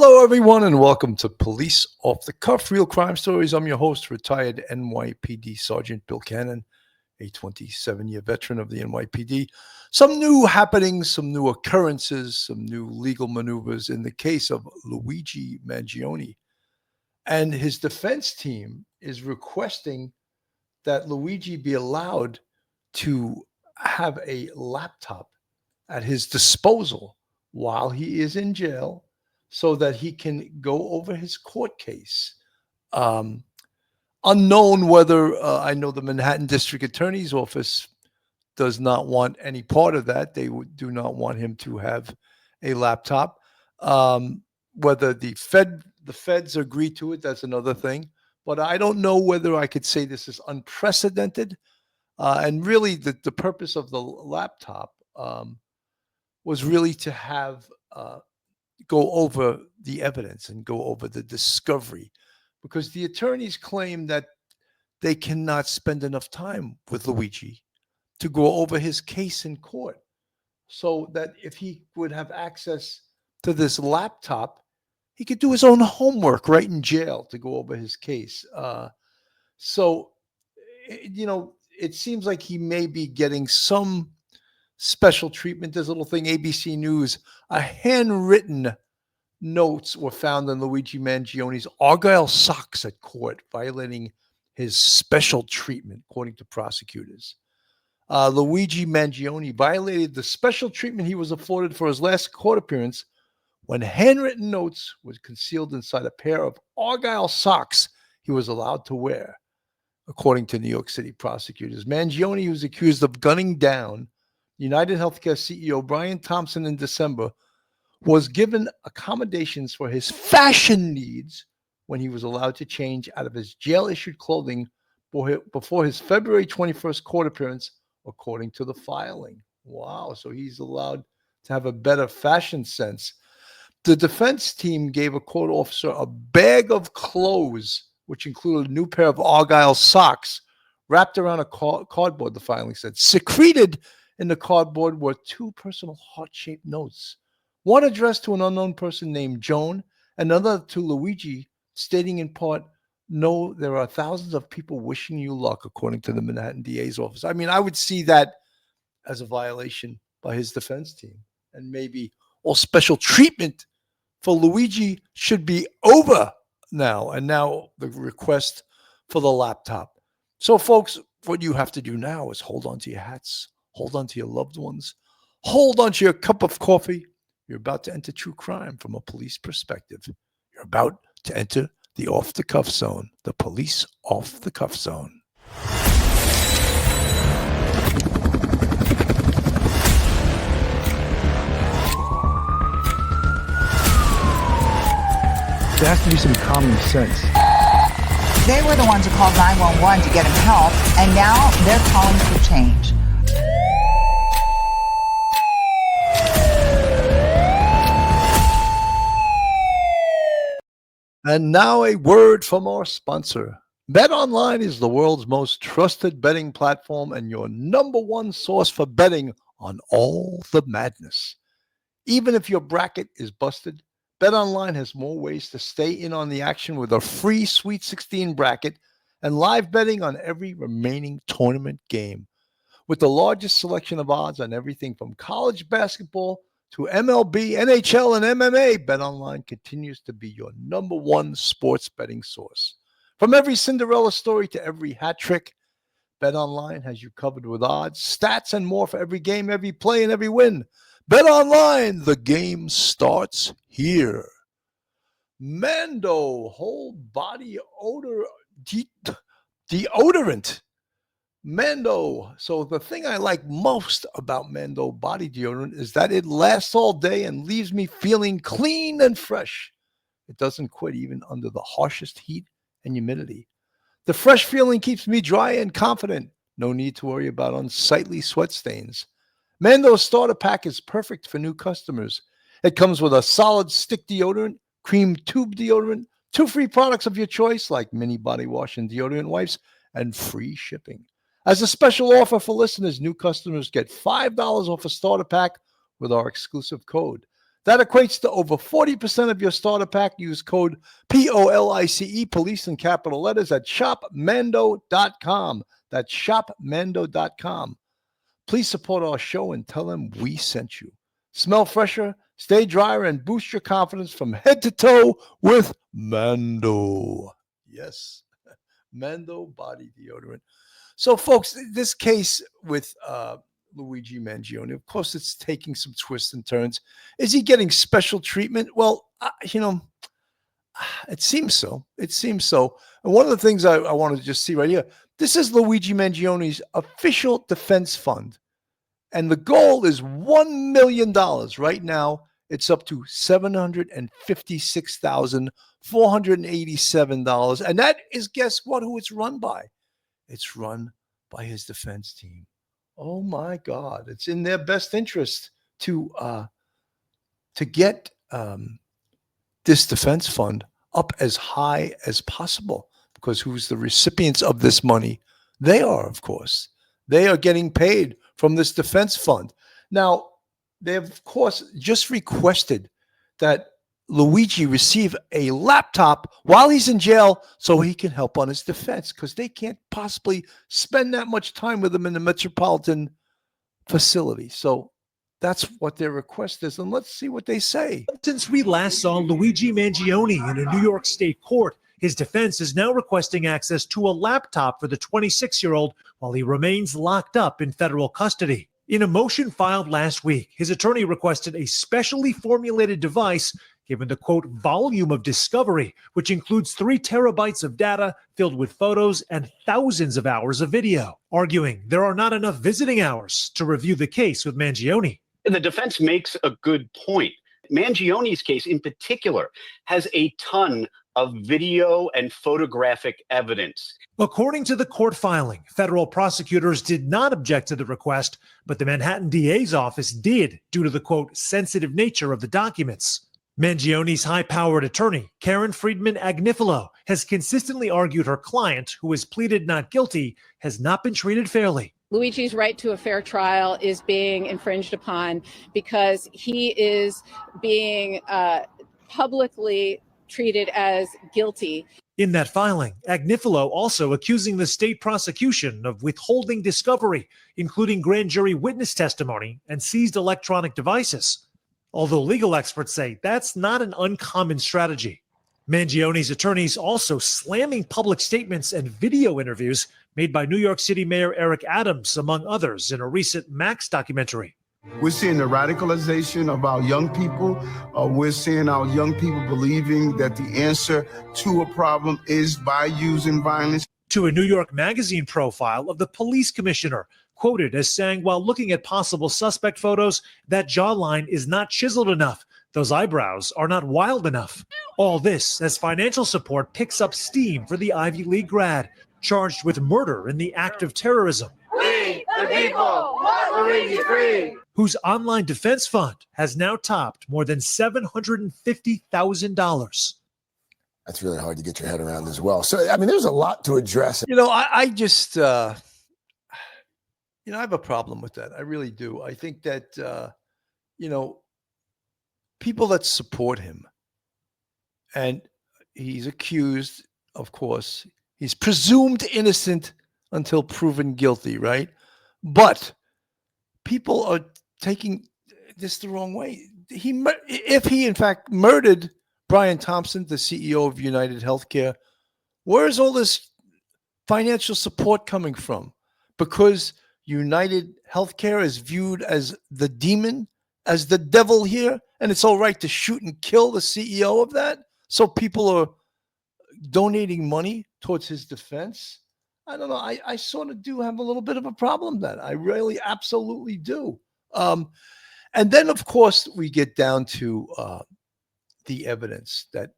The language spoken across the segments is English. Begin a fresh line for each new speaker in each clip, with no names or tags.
Hello, everyone, and welcome to Police Off the Cuff, Real Crime Stories. I'm your host, retired NYPD Sergeant Bill Cannon, a 27-year veteran of the NYPD. Some new happenings, some new occurrences, some new legal maneuvers in the case of Luigi Mangione. And his defense team is requesting that Luigi be allowed to have a laptop at his disposal while he is in jail, so that he can go over his court case. Unknown whether I know the Manhattan District Attorney's Office does not want any part of that. They do not want him to have a laptop. Whether the feds agree to it, that's another thing. But I don't know whether I could say this is unprecedented. And really, the purpose of the laptop was really to have go over the evidence and go over the discovery, because the attorneys claim that they cannot spend enough time with Luigi to go over his case in court. So that if he would have access to this laptop, he could do his own homework right in jail to go over his case. It seems like he may be getting some special treatment. This little thing, ABC News, a handwritten notes were found in Luigi Mangione's Argyle socks at court, violating his special treatment, according to prosecutors. Luigi Mangione violated the special treatment he was afforded for his last court appearance when handwritten notes were concealed inside a pair of Argyle socks he was allowed to wear, according to New York City prosecutors. Mangione, who was accused of gunning down United Healthcare CEO Brian Thompson in December, was given accommodations for his fashion needs when he was allowed to change out of his jail-issued clothing before his February 21st court appearance, according to the filing. Wow, so he's allowed to have a better fashion sense. The defense team gave a court officer a bag of clothes, which included a new pair of Argyle socks wrapped around a cardboard, the filing said. Secreted in the cardboard were two personal heart-shaped notes, one addressed to an unknown person named Joan, and another to Luigi, stating in part, "No, there are thousands of people wishing you luck," according to the Manhattan DA's office. I mean, I would see that as a violation by his defense team, and maybe all special treatment for Luigi should be over now. And now the request for the laptop. So, folks, what you have to do now is hold on to your hats, hold on to your loved ones, hold on to your cup of coffee. You're about to enter true crime from a police perspective. You're about to enter the off-the-cuff zone, the police off-the-cuff zone. There has to be some common sense.
They were the ones who called 911 to get him help, and now they're calling for change.
And now a word from our sponsor. BetOnline is the world's most trusted betting platform and your number one source for betting on all the madness. Even if your bracket is busted, BetOnline has more ways to stay in on the action with a free Sweet 16 bracket and live betting on every remaining tournament game. With the largest selection of odds on everything from college basketball to MLB, NHL, and MMA, BetOnline continues to be your number one sports betting source. From every Cinderella story to every hat trick, BetOnline has you covered with odds, stats, and more for every game, every play, and every win. BetOnline, the game starts here. Mando whole body odor deodorant. Mando. So the thing I like most about Mando body deodorant is that it lasts all day and leaves me feeling clean and fresh. It doesn't quit even under the harshest heat and humidity. The fresh feeling keeps me dry and confident. No need to worry about unsightly sweat stains. Mando's starter pack is perfect for new customers. It comes with a solid stick deodorant, cream tube deodorant, 2 free products of your choice like mini body wash and deodorant wipes, and free shipping. As a special offer for listeners, new customers get $5 off a starter pack with our exclusive code. That equates to over 40% of your starter pack. Use code POLICE, police in capital letters, at shopmando.com. That's shopmando.com. Please support our show and tell them we sent you. Smell fresher, stay drier, and boost your confidence from head to toe with Mando. Yes, Mando body deodorant. So, folks, this case with Luigi Mangione, of course, it's taking some twists and turns. Is he getting special treatment? Well, it seems so. It seems so. And one of the things I want to just see right here, this is Luigi Mangione's official defense fund. And the goal is $1 million. Right now, it's up to $756,487. And that is, guess what, who it's run by? It's run by his defense team. Oh, my God. It's in their best interest to get this defense fund up as high as possible, because who's the recipients of this money? They are, of course. They are getting paid from this defense fund. Now, they have, of course, just requested that Luigi receive a laptop while he's in jail so he can help on his defense, because they can't possibly spend that much time with him in the metropolitan facility. So that's what their request is, and let's see what they say.
Since we last saw Luigi Mangione in a New York State court, his defense is now requesting access to a laptop for the 26-year-old while he remains locked up in federal custody. In a motion filed last week, his attorney requested a specially formulated device given the, quote, volume of discovery, which includes 3 terabytes of data filled with photos and thousands of hours of video, arguing there are not enough visiting hours to review the case with Mangione.
The defense makes a good point. Mangione's case in particular has a ton of video and photographic evidence.
According to the court filing, federal prosecutors did not object to the request, but the Manhattan DA's office did due to the, quote, sensitive nature of the documents. Mangione's high-powered attorney, Karen Friedman Agnifilo, has consistently argued her client, who has pleaded not guilty, has not been treated fairly.
Luigi's right to a fair trial is being infringed upon because he is being publicly treated as guilty.
In that filing, Agnifilo also accusing the state prosecution of withholding discovery, including grand jury witness testimony and seized electronic devices. Although legal experts say that's not an uncommon strategy. Mangione's attorneys also slamming public statements and video interviews made by New York City Mayor Eric Adams, among others, in a recent Max documentary.
We're seeing the radicalization of our young people. We're seeing our young people believing that the answer to a problem is by using violence.
To a New York Magazine profile of the police commissioner, quoted as saying while looking at possible suspect photos, that jawline is not chiseled enough. Those eyebrows are not wild enough. All this as financial support picks up steam for the Ivy League grad, charged with murder in the act of terrorism.
We the people want Luigi free.
Whose online defense fund has now topped more than $750,000.
That's really hard to get your head around as well. So, I mean, there's a lot to address.
You know, I just, I have a problem with that. I really do. I think that, people that support him, and he's accused, of course, he's presumed innocent until proven guilty, right? But people are taking this the wrong way. If he, in fact, murdered Brian Thompson, the CEO of United Healthcare, where's all this financial support coming from? Because United Healthcare is viewed as the demon, as the devil here, and it's all right to shoot and kill the CEO of that? So people are donating money towards his defense? I don't know. I sort of do have a little bit of a problem with that. I really absolutely do. And then, of course, we get down to the evidence that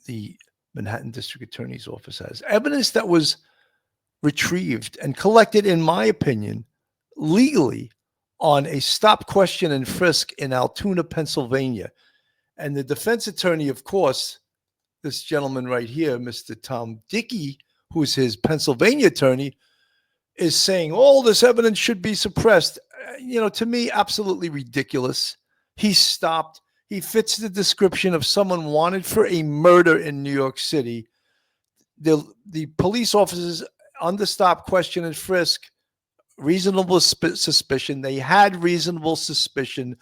the Manhattan District Attorney's Office has. Evidence that was retrieved and collected, in my opinion, legally on a stop, question, and frisk in Altoona, Pennsylvania. And the defense attorney, of course, this gentleman right here, Mr. Tom Dickey, who's his Pennsylvania attorney, is saying all this evidence should be suppressed. To me, absolutely ridiculous. He's stopped. He fits the description of someone wanted for a murder in New York City. The police officers under stop, question, and frisk, reasonable suspicion. They had reasonable suspicion.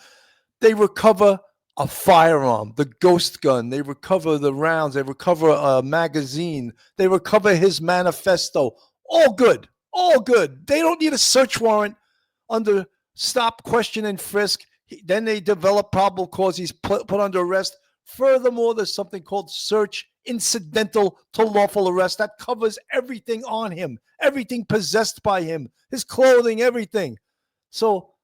They recover a firearm, the ghost gun. They recover the rounds. They recover a magazine. They recover his manifesto. All good. All good. They don't need a search warrant under stop, question, and frisk. Then they develop probable cause. He's put under arrest. Furthermore, there's something called search incidental to lawful arrest that covers everything on him, everything possessed by him, his clothing, everything. So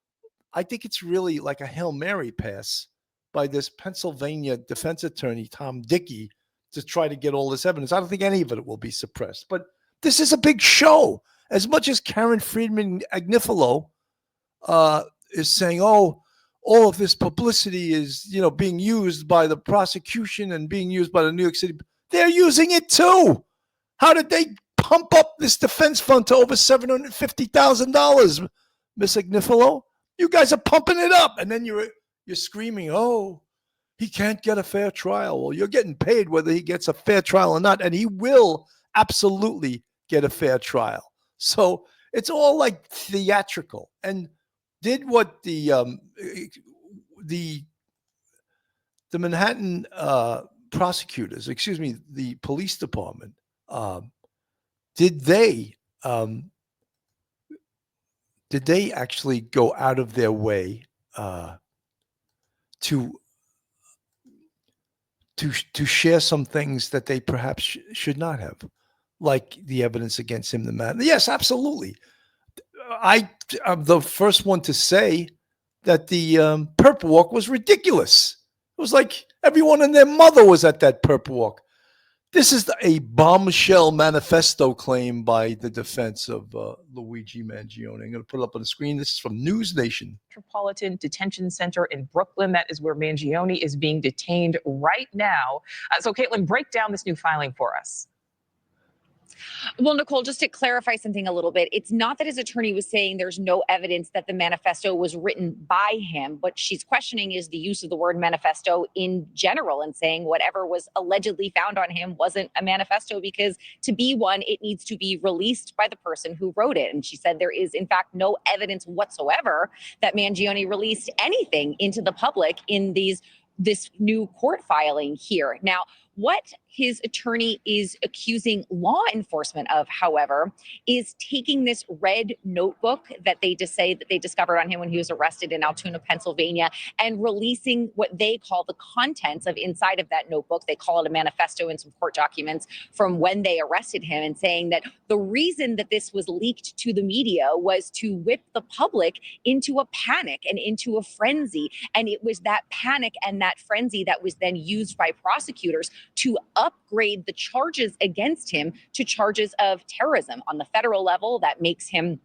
I think it's really like a Hail Mary pass by this Pennsylvania defense attorney, Tom Dickey, to try to get all this evidence. I don't think any of it will be suppressed. But this is a big show. As much as Karen Friedman Agnifilo is saying, oh, all of this publicity is, being used by the prosecution and being used by the New York City. They're using it too. How did they pump up this defense fund to over $750,000, Miss Agnifilo? You guys are pumping it up, and then you're screaming, oh, he can't get a fair trial. Well, you're getting paid whether he gets a fair trial or not, and he will absolutely get a fair trial. So it's all like theatrical. And did what the Manhattan prosecutors, the police department, did they actually go out of their way to share some things that they perhaps should not have, like the evidence against him? Yes, absolutely. I'm the first one to say that the perp walk was ridiculous. It was like everyone and their mother was at that perp walk. This is a bombshell manifesto claim by the defense of Luigi Mangione. I'm going to put it up on the screen. This is from News Nation.
Metropolitan Detention Center in Brooklyn. That is where Mangione is being detained right now. So, Caitlin, break down this new filing for us.
Well, Nicole, just to clarify something a little bit, it's not that his attorney was saying there's no evidence that the manifesto was written by him. What she's questioning is the use of the word manifesto in general and saying whatever was allegedly found on him wasn't a manifesto, because to be one, it needs to be released by the person who wrote it. And she said there is, in fact, no evidence whatsoever that Mangione released anything into the public in this new court filing here. Now, what his attorney is accusing law enforcement of, however, is taking this red notebook that they just say that they discovered on him when he was arrested in Altoona, Pennsylvania, and releasing what they call the contents of inside of that notebook. They call it a manifesto and some court documents from when they arrested him, and saying that the reason that this was leaked to the media was to whip the public into a panic and into a frenzy. And it was that panic and that frenzy that was then used by prosecutors to upgrade the charges against him to charges of terrorism. On the federal level, that makes him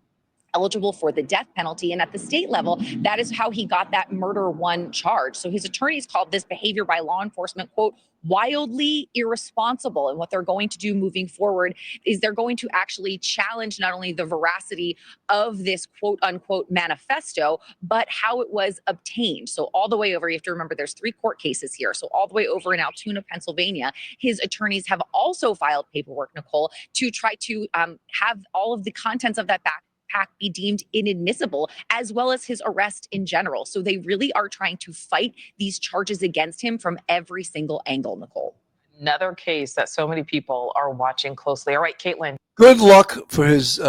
eligible for the death penalty. And at the state level, that is how he got that murder one charge. So his attorneys called this behavior by law enforcement, quote, wildly irresponsible. And what they're going to do moving forward is they're going to actually challenge not only the veracity of this quote unquote manifesto, but how it was obtained. So all the way over, you have to remember there's 3 court cases here. So all the way over in Altoona, Pennsylvania, his attorneys have also filed paperwork, Nicole, to try to have all of the contents of that backpack be deemed inadmissible, as well as his arrest in general. So they really are trying to fight these charges against him from every single angle, Nicole.
Another case that so many people are watching closely. All right, Caitlin.
Good luck for his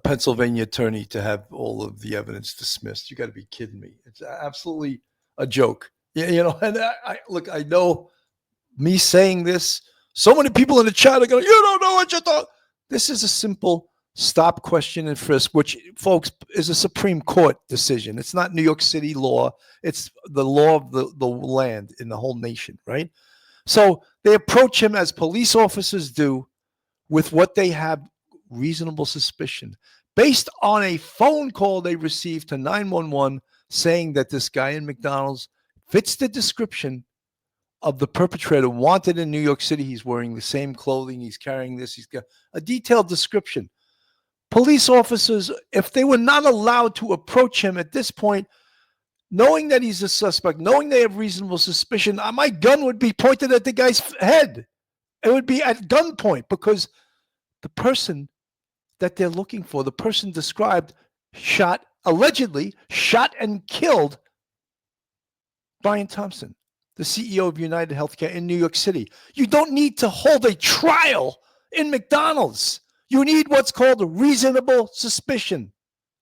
Pennsylvania attorney to have all of the evidence dismissed. You got to be kidding me. It's absolutely a joke. Yeah, and I know me saying this, so many people in the chat are going, you don't know what you thought. This is a simple stop, question, and frisk, which, folks, is a Supreme Court decision. It's not New York City law. It's the law of the land in the whole nation, right? So they approach him as police officers do, with what they have reasonable suspicion, based on a phone call they received to 911 saying that this guy in McDonald's fits the description of the perpetrator wanted in New York City. He's wearing the same clothing. He's carrying this. He's got a detailed description. Police officers, if they were not allowed to approach him at this point, knowing that he's a suspect, knowing they have reasonable suspicion, my gun would be pointed at the guy's head. It would be at gunpoint because the person that they're looking for, the person described, allegedly shot and killed Brian Thompson, the CEO of United Healthcare in New York City. You don't need to hold a trial in McDonald's. You need what's called reasonable suspicion.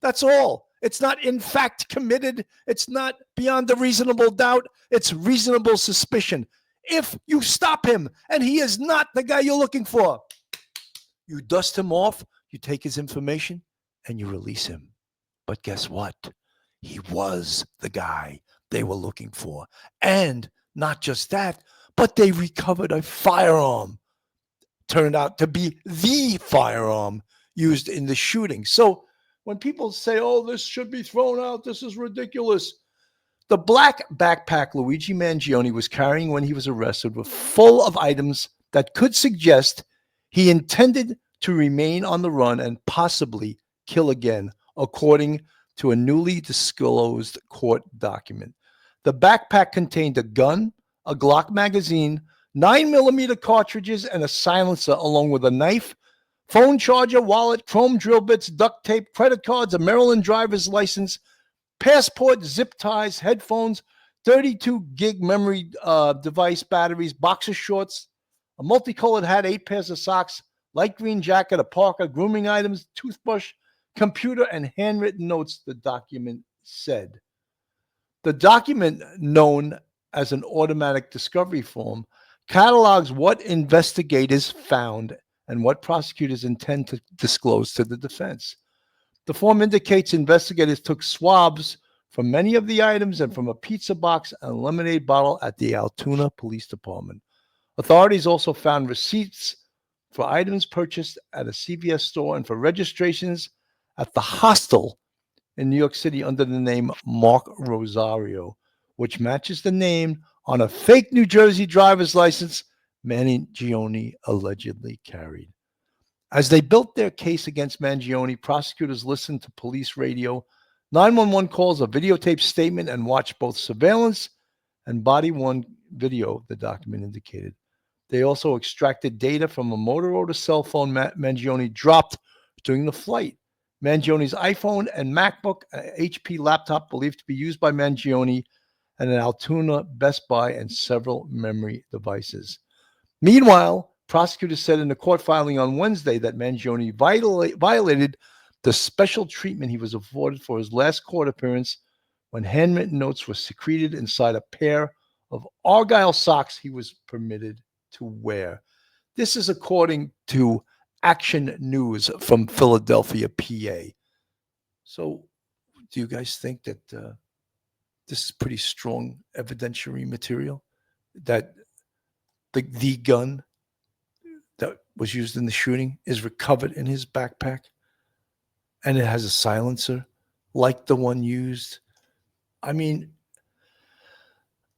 That's all. It's not in fact committed. It's not beyond a reasonable doubt. It's reasonable suspicion. If you stop him and he is not the guy you're looking for, you dust him off, you take his information, and you release him. But guess what? He was the guy they were looking for. And not just that, but they recovered a firearm. Turned out to be the firearm used in the shooting. So when people say, oh, this should be thrown out, this is ridiculous. The black backpack Luigi Mangione was carrying when he was arrested was full of items that could suggest he intended to remain on the run and possibly kill again, according to a newly disclosed court document. The backpack contained a gun, a Glock magazine, 9mm cartridges, and a silencer, along with a knife, phone charger, wallet, chrome drill bits, duct tape, credit cards, a Maryland driver's license, passport, zip ties, headphones, 32 gig memory device batteries, boxer shorts, a multicolored hat, 8 pairs of socks, light green jacket, a parka, grooming items, toothbrush, computer, and handwritten notes, the document said. The document, known as an automatic discovery form, catalogs what investigators found and what prosecutors intend to disclose to the defense. The form indicates investigators took swabs from many of the items and from a pizza box and a lemonade bottle at the Altoona Police Department. Authorities also found receipts for items purchased at a CVS store and for registrations at the hostel in New York City under the name Mark Rosario, which matches the name on a fake New Jersey driver's license Mangione allegedly carried. As they built their case against Mangione, prosecutors listened to police radio, 911 calls, a videotaped statement, and watched both surveillance and body-worn video, the document indicated. They also extracted data from a Motorola cell phone Mangione dropped during the flight. Mangione's iPhone and MacBook, an HP laptop believed to be used by Mangione, and an Altoona Best Buy, and several memory devices. Meanwhile, prosecutors said in a court filing on Wednesday that Mangione violated the special treatment he was afforded for his last court appearance when handwritten notes were secreted inside a pair of Argyle socks he was permitted to wear. This is according to Action News from Philadelphia, PA. So do you guys think that this is pretty strong evidentiary material, that the gun that was used in the shooting is recovered in his backpack and it has a silencer like the one used? I mean,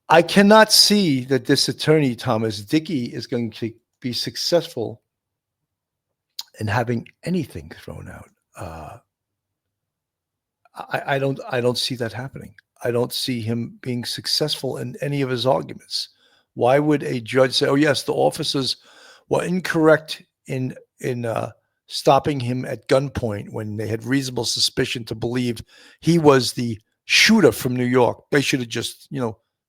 I cannot see that this attorney, Thomas Dickey, is going to be successful in having anything thrown out. I don't see that happening. I don't see him being successful in any of his arguments. Why would a judge say, oh, yes, the officers were incorrect in stopping him at gunpoint when they had reasonable suspicion to believe he was the shooter from New York? They should have just,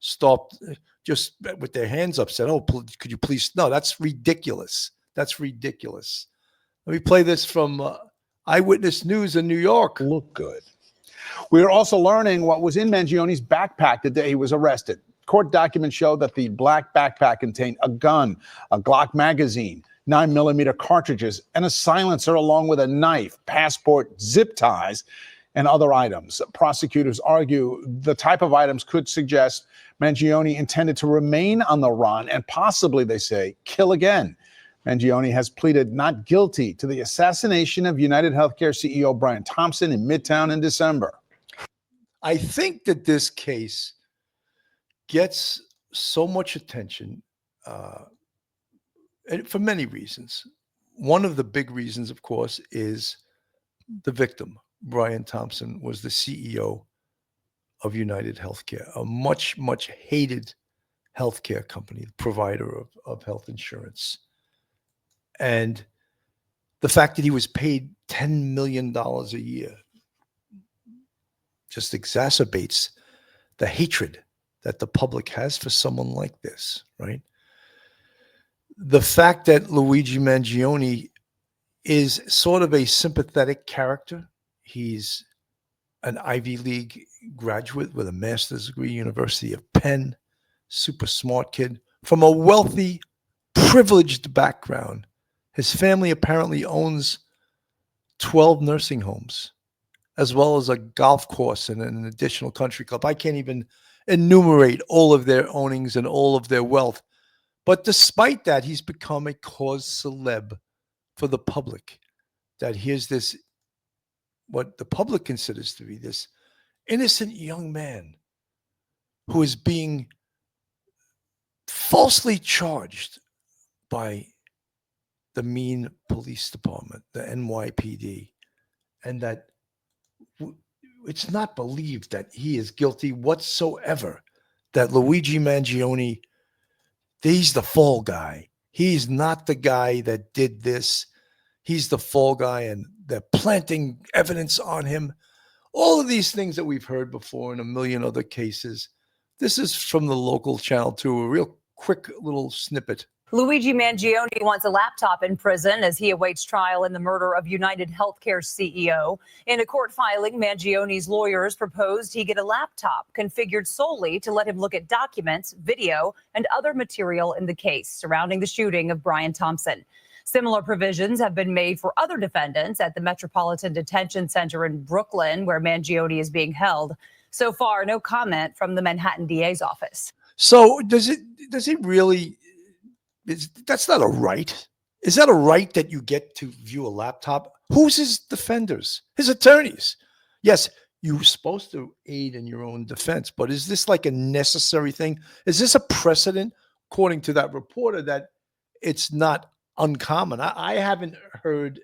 stopped just with their hands up, said, oh, could you please? No, that's ridiculous. That's ridiculous. Let me play this from Eyewitness News in New York.
Look good. We are also learning what was in Mangione's backpack the day he was arrested. Court documents show that the black backpack contained a gun, a Glock magazine, 9mm cartridges, and a silencer, along with a knife, passport, zip ties, and other items. Prosecutors argue the type of items could suggest Mangione intended to remain on the run and possibly, they say, kill again. Mangione has pleaded not guilty to the assassination of United Healthcare CEO Brian Thompson in Midtown in December.
I think that this case gets so much attention for many reasons. One of the big reasons, of course, is the victim. Brian Thompson was the CEO of United Healthcare, a much, much hated healthcare company, provider of health insurance. And the fact that he was paid $10 million a year just exacerbates the hatred that the public has for someone like this, right? The fact that Luigi Mangione is sort of a sympathetic character. He's an Ivy League graduate with a master's degree, University of Penn, super smart kid from a wealthy, privileged background. His family apparently owns 12 nursing homes, as well as a golf course and an additional country club. I can't even enumerate all of their ownings and all of their wealth. But despite that, he's become a cause celeb for the public. That here's this, what the public considers to be this innocent young man who is being falsely charged by the mean police department, the NYPD, and that it's not believed that he is guilty whatsoever, that Luigi Mangione, he's the fall guy. He's not the guy that did this. He's the fall guy, and they're planting evidence on him. All of these things that we've heard before in a million other cases. This is from the local channel 2, a real quick little snippet.
Luigi Mangione wants a laptop in prison as he awaits trial in the murder of United Healthcare's CEO. In a court filing, Mangione's lawyers proposed he get a laptop configured solely to let him look at documents, video, and other material in the case surrounding the shooting of Brian Thompson. Similar provisions have been made for other defendants at the Metropolitan Detention Center in Brooklyn, where Mangione is being held. So far, no comment from the Manhattan DA's office.
So does it really, that's not a right. Is that a right that you get to view a laptop? Who's his defenders? His attorneys. Yes, you're supposed to aid in your own defense, but is this like a necessary thing? Is this a precedent, according to that reporter, that it's not uncommon? I haven't heard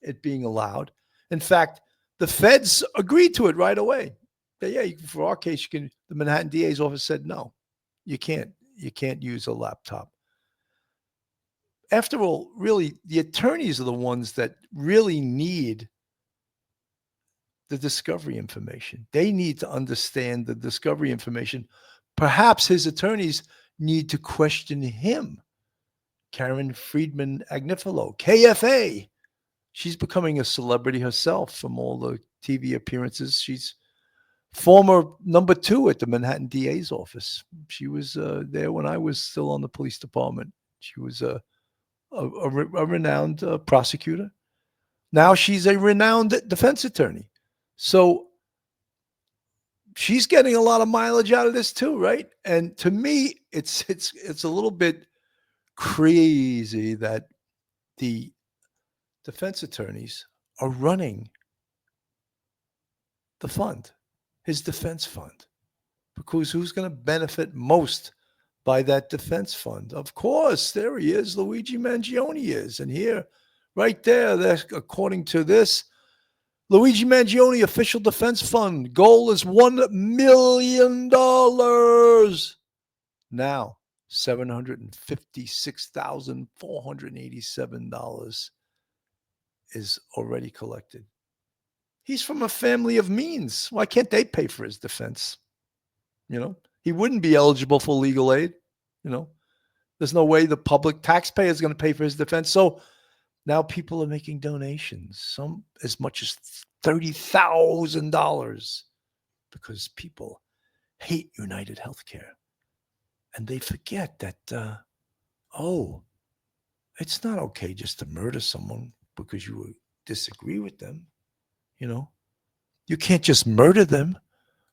it being allowed. In fact, the feds agreed to it right away. Yeah, for our case, the Manhattan DA's office said, no, you can't use a laptop. After all, really, the attorneys are the ones that really need the discovery information. They need to understand the discovery information. Perhaps his attorneys need to question him. Karen Friedman Agnifilo, KFA. She's becoming a celebrity herself from all the TV appearances. She's former number 2 at the Manhattan DA's office. She was there when I was still on the police department. She was a renowned prosecutor. Now she's a renowned defense attorney. So she's getting a lot of mileage out of this too, right? And to me, it's a little bit crazy that the defense attorneys are running the fund, his defense fund, because who's going to benefit most by that defense fund? Of course, there he is, Luigi Mangione is. And here, right there, according to this, Luigi Mangione official defense fund goal is $1 million. Now, $756,487 is already collected. He's from a family of means. Why can't they pay for his defense? He wouldn't be eligible for legal aid. There's no way the public taxpayer is going to pay for his defense. So now people are making donations, some as much as $30,000, because people hate United Healthcare. And they forget that, it's not okay just to murder someone because you disagree with them. You can't just murder them,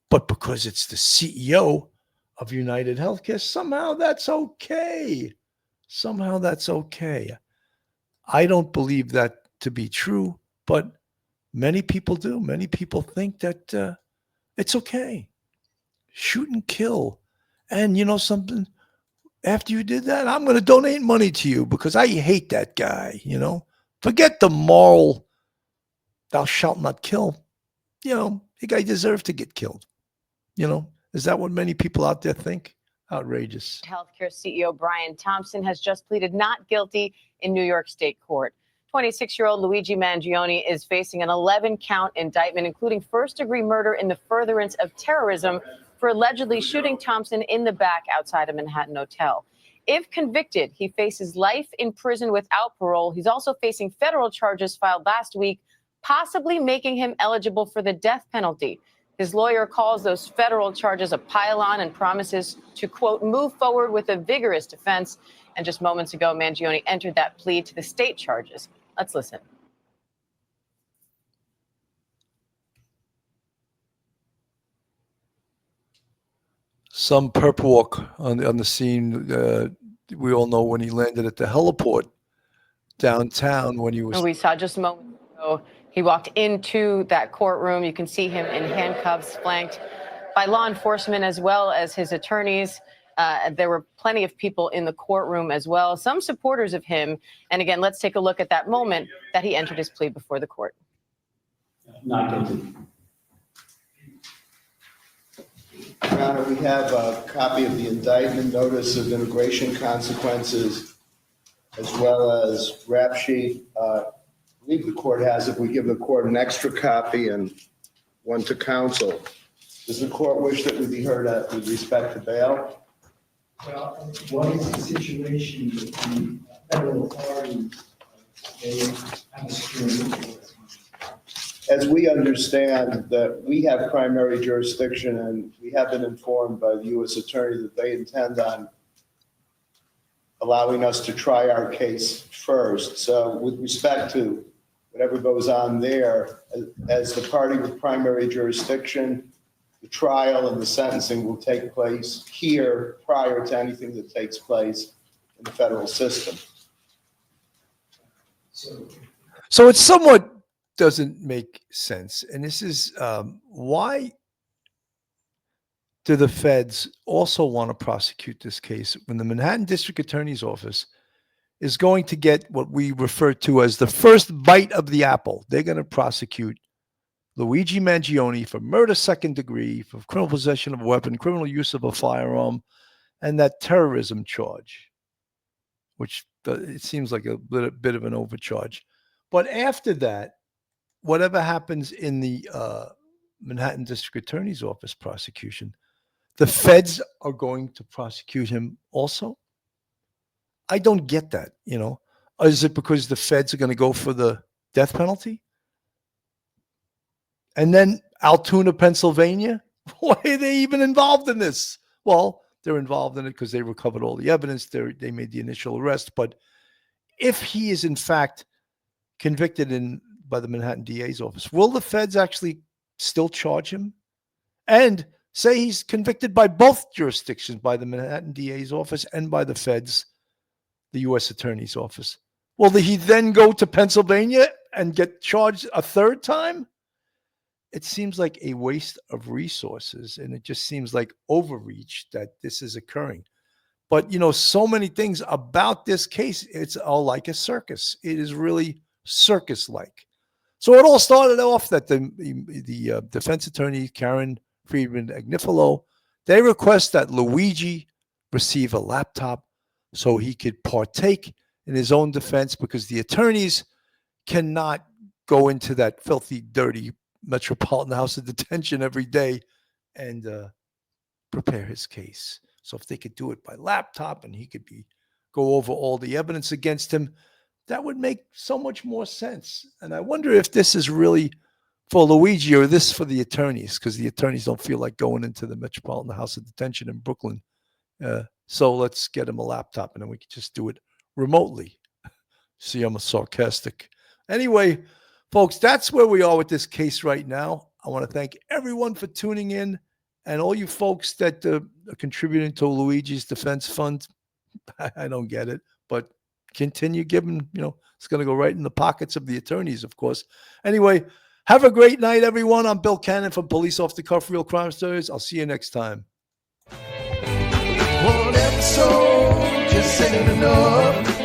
but because it's the CEO of United Healthcare, somehow that's okay. I don't believe that to be true, but many people do. Many people think that it's okay. Shoot and kill. And something, after you did that, I'm going to donate money to you because I hate that guy, Forget the moral, thou shalt not kill. The guy deserved to get killed. Is that what many people out there think? Outrageous.
Healthcare CEO Brian Thompson has just pleaded not guilty in New York State court. 26-year-old Luigi Mangione is facing an 11-count indictment, including first-degree murder in the furtherance of terrorism for allegedly shooting Thompson in the back outside a Manhattan hotel. If convicted, he faces life in prison without parole. He's also facing federal charges filed last week, possibly making him eligible for the death penalty. His lawyer calls those federal charges a pile-on and promises to, quote, move forward with a vigorous defense. And just moments ago, Mangione entered that plea to the state charges. Let's listen.
Some perp walk on the scene. We all know when he landed at the heliport downtown when he was.
We saw just a moment ago. He walked into that courtroom. You can see him in handcuffs, flanked by law enforcement as well as his attorneys. There were plenty of people in the courtroom as well, some supporters of him. And again, let's take a look at that moment that he entered his plea before the court.
Not guilty. Your Honor, we have a copy of the indictment, notice of immigration consequences, as well as rap sheet. I believe the court has it. We give the court an extra copy and one to counsel. Does the court wish that we be heard with respect to bail?
Well, what is the situation with the federal authorities? They have a security.
As we understand that we have primary jurisdiction, and we have been informed by the U.S. Attorney that they intend on allowing us to try our case first. So with respect to whatever goes on there, as the party with primary jurisdiction, the trial and the sentencing will take place here prior to anything that takes place in the federal system.
So it somewhat doesn't make sense. And this is why do the feds also want to prosecute this case when the Manhattan District Attorney's Office is going to get what we refer to as the first bite of the apple? They're going to prosecute Luigi Mangione for murder second degree, for criminal possession of a weapon, criminal use of a firearm, and that terrorism charge, which it seems like a bit of an overcharge. But after that, whatever happens in the Manhattan District Attorney's Office prosecution, the feds are going to prosecute him also? I don't get that, Is it because the feds are going to go for the death penalty? And then Altoona, Pennsylvania, why are they even involved in this? Well, they're involved in it because they recovered all the evidence. They made the initial arrest. But if he is in fact convicted by the Manhattan DA's office, will the feds actually still charge him? And say he's convicted by both jurisdictions, by the Manhattan DA's office and by the feds, the U.S. Attorney's office. Will he then go to Pennsylvania and get charged a third time? It seems like a waste of resources, and it just seems like overreach that this is occurring. But, so many things about this case, it's all like a circus. It is really circus-like. So it all started off that the defense attorney, Karen Friedman Agnifilo, they request that Luigi receive a laptop so he could partake in his own defense, because the attorneys cannot go into that filthy, dirty Metropolitan House of Detention every day and prepare his case. So if they could do it by laptop and he could go over all the evidence against him, that would make so much more sense. And I wonder if this is really for Luigi or this for the attorneys, because the attorneys don't feel like going into the Metropolitan House of Detention in Brooklyn. So let's get him a laptop and then we can just do it remotely. See, I'm a sarcastic. Anyway, folks, that's where we are with this case right now. I want to thank everyone for tuning in, and all you folks that are contributing to Luigi's defense fund. I don't get it, but continue giving, it's going to go right in the pockets of the attorneys, of course. Anyway, have a great night, everyone. I'm Bill Cannon from Police Off the Cuff Real Crime Stories. I'll see you next time.
One episode just ain't enough.